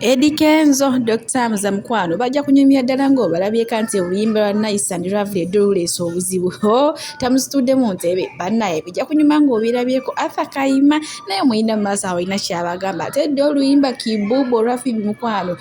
Eddy Kenzo, Dr Hamza mukwano bajja kunyumya ddala ng'obalabyeko nti oluyimba lwa Nice and Lovely edda oluleese obuzibu. Tamusitudde mu ntebe bannaye bijja kunyuma ng'obirabyeko Arthur Kayima naye muyina mu maaso awo olina kyabagamba ate edda oluyimba kibuubu olwa Phoebe mukwano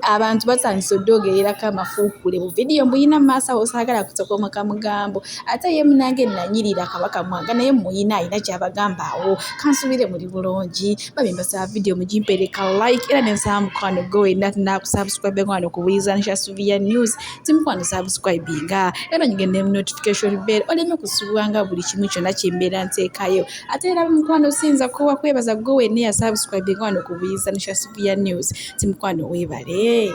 abantu batandise oddogererako amafuukule mu vidiyo mbuyina mu maaso awo saagala kutokomoka mugambo ate ye munange nanyirira kabaka mwanga naye muyina alina kyabagamba awo kansubire muri bulungi babimbasa vidiyo mugimpereka like era nensaba mukwano gwe na kusubscribe kwano kubuliza nisha Suvia News timukwano subscribinga era nyigende mu notification bell oleme kusubwanga buli kimu kyonna kyembeera nteekayo ate era mukwano sinza kuwa kwebaza gwe ne ya subscribe kwano kubuliza nisha Suvia News timukwano webale.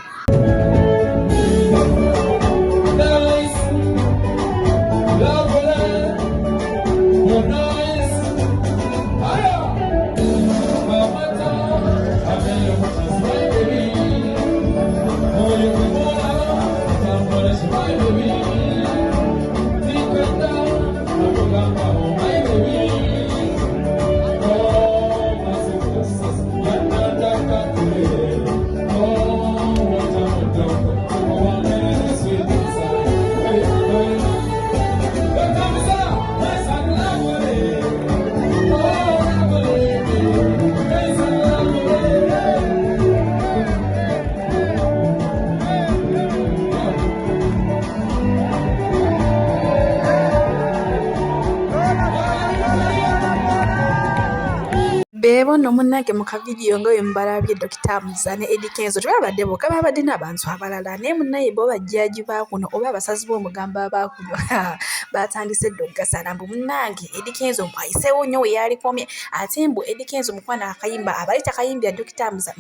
Bebono munnange mu kavidiyo nga bwe mubalabye Dr Hamza ne Eddy Kenzo tebabadde bokka babadde n'abantu abalala naye munnaye bo bajjaaji baakuno oba abasazi b'omugambo abaakuno batandise dda ogasala mbu munnange Eddy Kenzo mwayiseewo nnyo we yalikomye ate mbu Eddy Kenzo mukwana akayimba abali takayimbira Dr Hamza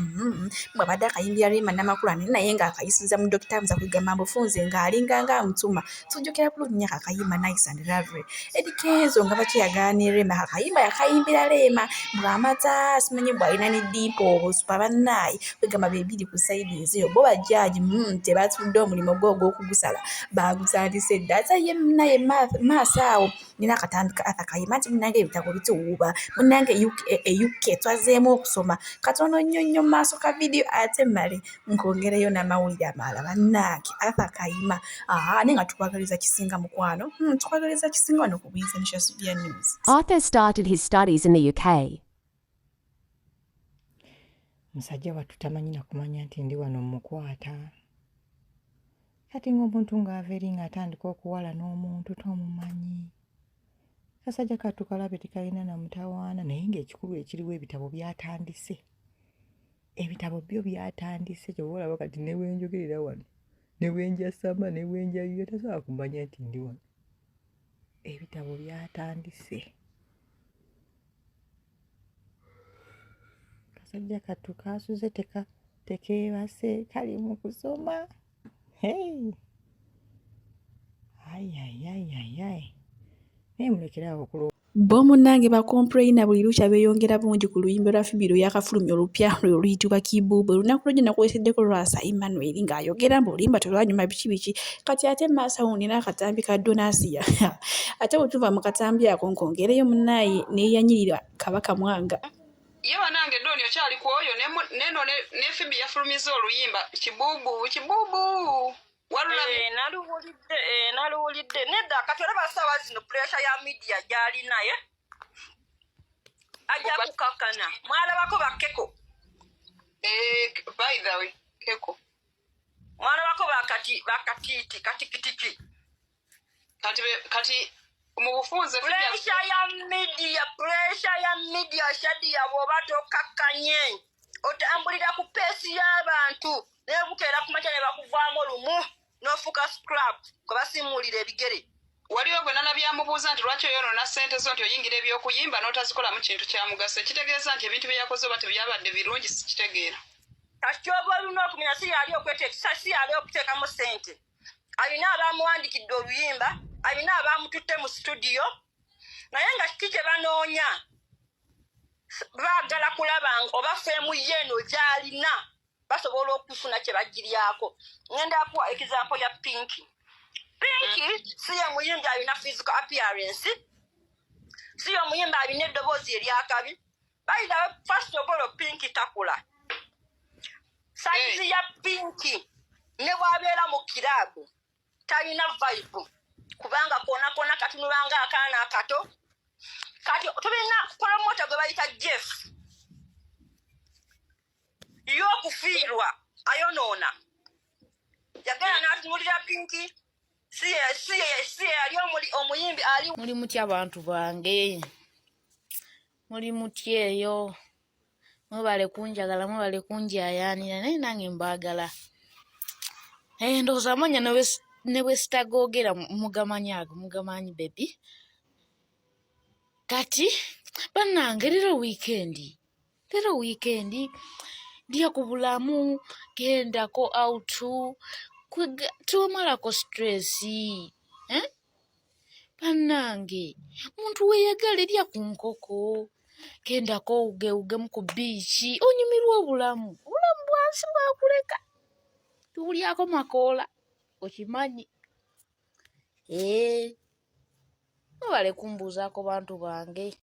abadde akayimbira Rema Namakula naye ng'akayisiza mu Dr Hamza kwegamba mbufunze ng'alinganga amutuma tujjukira bulungi nnyo akayimba Nice and Lovely Eddy Kenzo nga bakiyagala ne Rema akayimba yakayimbira Rema mata simanyi bwalina ne dipo obusupa bannaye kwegamba bebiri ku saidi ezo bo bajjaaji tebatudde omulimu gw'okugusala bagusandise dda ate ye naye maaso awo nina akatandika Kayima nti munnange ebitabo bituwuuba munnange UK twazeemu okusoma katono nnyo mu maaso ka vidiyo ate male nkongerayo n'amawulire amalala bannange Arthur Kayima naye nga tukwagaliza kisinga mukwano tukwagaliza kisinga wano ku Buyinza Nisha Suvia News. Arthur started his studies in the UK. Musajja wattu tamanyi na kumanya nti ndi wano mukwata. Kati ng'omuntu ng'ava eri ng'atandika okuwala n'omuntu tomumanyi. Kasajja kattu kalabe tikalina na mutawaana naye ng'ekikulu ekiriwo ebitabo byatandise. Ebitabo byo byatandise kyoba olaba kati ne bwenjogerera wano ne bwenjasama ne bwenjayuya tasobola kumanya nti ndi wano. Ebitabo byatandise. Kasajja kattu kaasuze tekeebase kali mu kusoma. Hey! Ai. Naye mulekerawo okulo. Bo munnange bakompulayina buli lukya beeyongera bungi ku luyimba lwa Phoebe lwe yakafulumya olupya oluyitibwa kibuubu. Olunaku lwonna nakweseddeko lwasa Emmanuel ng'ayogera mbu oluyimba tolwanyuma biki kati ate maaso awo nina akatambi ka Donasiya ate bwe tuva mu katambi ako nkongerayo munnaye neeyanyirira kabaka mwanga. Yewe nange doni okyali ku oyo neno ne Phoebe yafulumiza oluyimba kibuubu walulabye naluwulidde nedda kati olaba ssaawa zino pressure ya media gyali naye ajja kukakkana mwalabako bakeko by the way keko mwalabako bakatiiti katikitiki kati mu bufunze pressure ya media shadi ya bwoba tokakkanye otambulira ku peesi y'abantu naye bukeera kumakya ne bakuvaamu lumu n'ofuuka scrap kwe basimuulira ebigere. Waliwo gwe nalabyamubuuza nti lwaki oyonoona ssente zo nti oyingira ebyokuyimba n'otazikolamu kintu kya mugaso kitegeeza nti ebintu bye yakoze oba tebyabadde birungi sikitegeera. Kati oba olina okumanya si yali okuteekamu ssente. Alina abaamuwandikidde oluyimba, alina abaamututte mu studio, naye nga kiki kye banoonya baagala kulaba oba feemu yeeno gy'alina basobola okufuna kye bagiryako. Ngenda kuwa example ya Pinky. Si ye muyimbi alina physical appearance, si ye muyimbi alina eddoboozi ery'akabi. By the way, first of all, Pinky takula. ya Pinki ne bwabeera mu kiraabu talina vibe kubanga kona katunulanga akaana akato kati tulina promota gwe bayita Jeff y'okufiirwa ayonoona yagenda n'atunulira Pinki si yali omuyimbi ali muli mutya abantu bange muli mutya eyo mwebale kunjagala mwebale kunjayaanira naye nange mbaagala ndowooza amanya ne bwe sitagoogera mugamanyi baby kati bannange leero wiikendi ndya ku bulamu gendako autu tumalako stressi bannange muntu weyagala erya ku nkoko gendako ugemu ku biici onyumirwa obulamu bwansi bwakuleka tubulyako makoola okimanyi mubale kumbuuzaako bantu bange